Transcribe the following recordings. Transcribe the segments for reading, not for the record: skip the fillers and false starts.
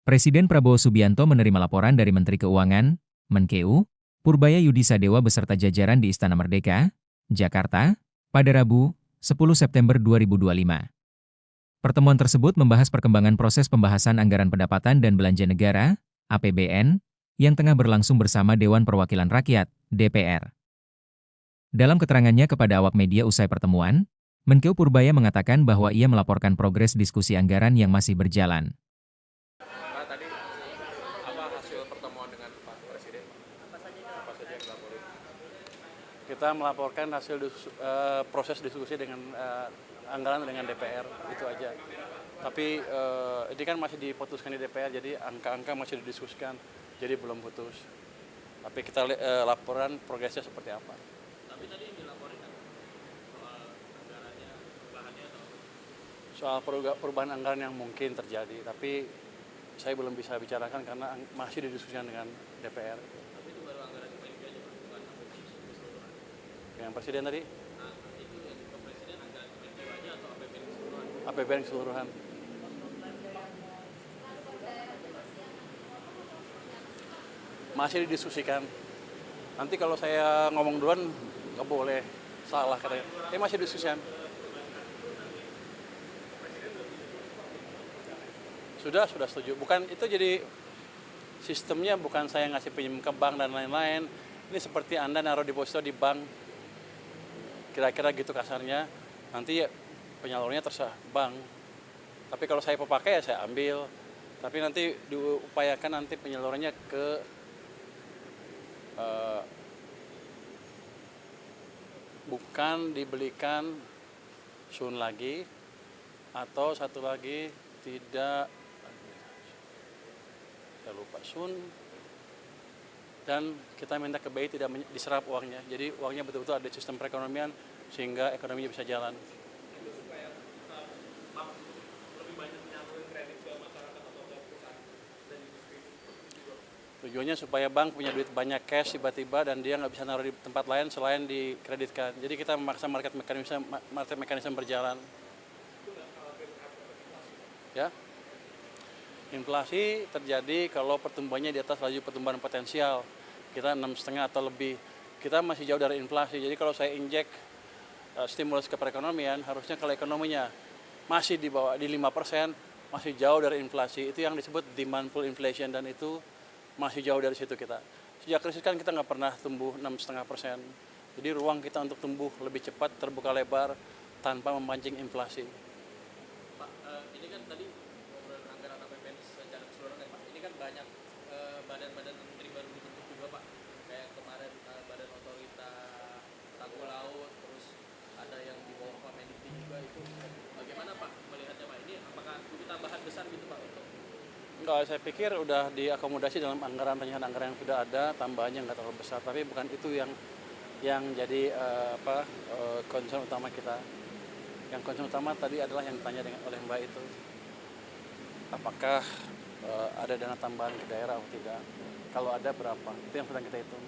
Presiden Prabowo Subianto menerima laporan dari Menteri Keuangan, Menkeu, Purbaya Yudisadewa beserta jajaran di Istana Merdeka, Jakarta, pada Rabu, 10 September 2025. Pertemuan tersebut membahas perkembangan proses pembahasan anggaran pendapatan dan belanja negara, APBN, yang tengah berlangsung bersama Dewan Perwakilan Rakyat, DPR. Dalam keterangannya kepada awak media usai pertemuan, Menkeu Purbaya mengatakan bahwa ia melaporkan progres diskusi anggaran yang masih berjalan. Pak, tadi apa hasil pertemuan dengan Pak Presiden? Apa saja yang dilaporin? Kita melaporkan hasil proses diskusi dengan anggaran dengan DPR, itu aja. Tapi ini kan masih diputuskan di DPR, jadi angka-angka masih didiskusikan, jadi belum putus. Tapi kita laporan progresnya seperti apa. Tapi tadi yang dilaporin kan soal anggarannya, bahannya atau Soal perubahan anggaran yang mungkin terjadi, tapi saya belum bisa bicarakan karena masih didiskusikan dengan DPR. tapi itu baru anggaran Kemenko aja Pak, bukan APBN keseluruhan. Dengan Presiden tadi, Nah, itu yang ke Presiden anggaran Kemenko aja atau APBN keseluruhan? APBN keseluruhan. Masih didiskusikan. Nanti kalau saya ngomong duluan nggak boleh, salah katanya. Masih didiskusikan. Sudah setuju. Bukan itu, jadi sistemnya bukan saya ngasih pinjam ke bank dan lain-lain. Ini seperti Anda naruh deposito di bank. Kira-kira gitu kasarnya. Nanti ya penyalurnya terserah bank. Tapi kalau saya pakai ya saya ambil. Tapi nanti diupayakan nanti penyalurannya ke bukan dibelikan sun lagi, atau satu lagi tidak, saya lupa, sun, dan kita minta ke BI tidak diserap uangnya. Jadi uangnya betul-betul ada sistem perekonomian sehingga ekonominya bisa jalan. Itu supaya lebih banyak menyalurin kredit ke masyarakat atau ke perusahaan dan industri. Tujuannya supaya bank punya duit banyak cash tiba-tiba dan dia nggak bisa naruh di tempat lain selain dikreditkan. Jadi kita memaksa market mekanisme berjalan. Ya, inflasi terjadi kalau pertumbuhannya di atas laju pertumbuhan potensial. Kita 6,5 atau lebih. Kita masih jauh dari inflasi. Jadi kalau saya injek stimulus ke perekonomian, harusnya kalau ekonominya masih di bawah di 5%, masih jauh dari inflasi. Itu yang disebut demand pull inflation, dan itu masih jauh dari situ kita. Sejak krisis kan kita nggak pernah tumbuh 6,5%. Jadi ruang kita untuk tumbuh lebih cepat terbuka lebar tanpa memancing inflasi. Pak, ini kan tadi ngobrol anggaran APBN secara keseluruhan ya Pak. Ini kan banyak badan-badan menteri baru dibentuk juga Pak. Kayak kemarin Badan Otorita Tanggul Laut, terus ada yang di bawah Pak Mendikti juga itu. Bagaimana Pak melihatnya Pak? Ini apakah itu tambahan besar gitu Pak untuk? Enggak, saya pikir udah diakomodasi dalam anggaran anggaran yang sudah ada, tambahannya nggak terlalu besar. Tapi bukan itu yang jadi concern utama kita. Yang concern utama tadi adalah yang ditanya oleh Mbak itu, apakah ada dana tambahan ke daerah atau tidak? Kalau ada berapa? Itu yang sedang kita hitung.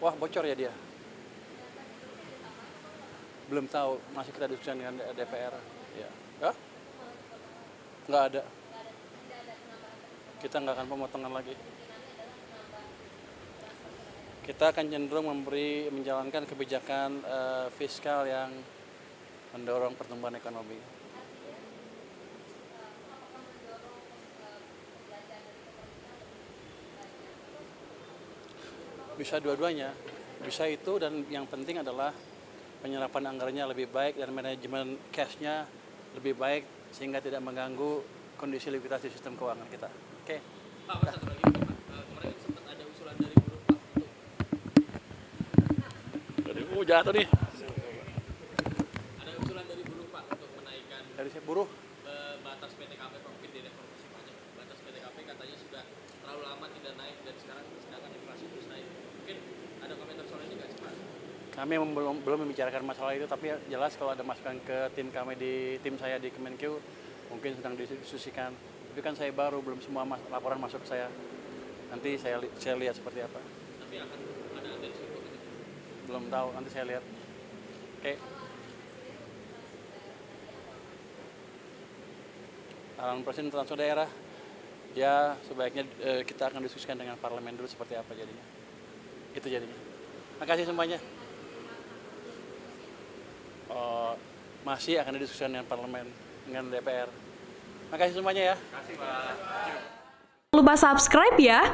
Wah, bocor ya dia? Belum tahu, masih kita diskusikan dengan DPR. Ya, nggak ada. Kita nggak akan pemotongan lagi. Kita akan cenderung menjalankan kebijakan fiskal yang mendorong pertumbuhan ekonomi. Bisa dua-duanya, bisa itu, dan yang penting adalah penyerapan anggarannya lebih baik dan manajemen cash-nya lebih baik sehingga tidak mengganggu kondisi likuiditas di sistem keuangan kita. Oke. Pak, satu lagi Pak. Kemarin sempat ada usulan dari buruh Pak untuk Jatuh nih. ada usulan dari buruh Pak untuk menaikkan Dari buruh. batas PTKP Pak, mungkin direformasi pajak. Batas PTKP katanya sudah terlalu lama tidak naik dan sekarang sedangkan inflasi terus naik. Mungkin ada komentar soal ini nggak sih Pak? Kami belum membicarakan masalah itu, tapi jelas kalau ada masukan ke tim kami tim saya di Kemenkeu mungkin sedang didiskusikan. Tapi kan saya baru, belum semua laporan masuk ke saya. Nanti saya lihat seperti apa. Tapi akan ada atensi gitu. Belum tahu, nanti saya lihat. Oke. Arahan Presiden transfer daerah. Ya sebaiknya kita akan diskusikan dengan parlemen dulu seperti apa jadinya. Itu jadinya. Makasih semuanya. Masih akan didiskusikan dengan parlemen, dengan DPR. Makasih semuanya ya. Lupa subscribe ya.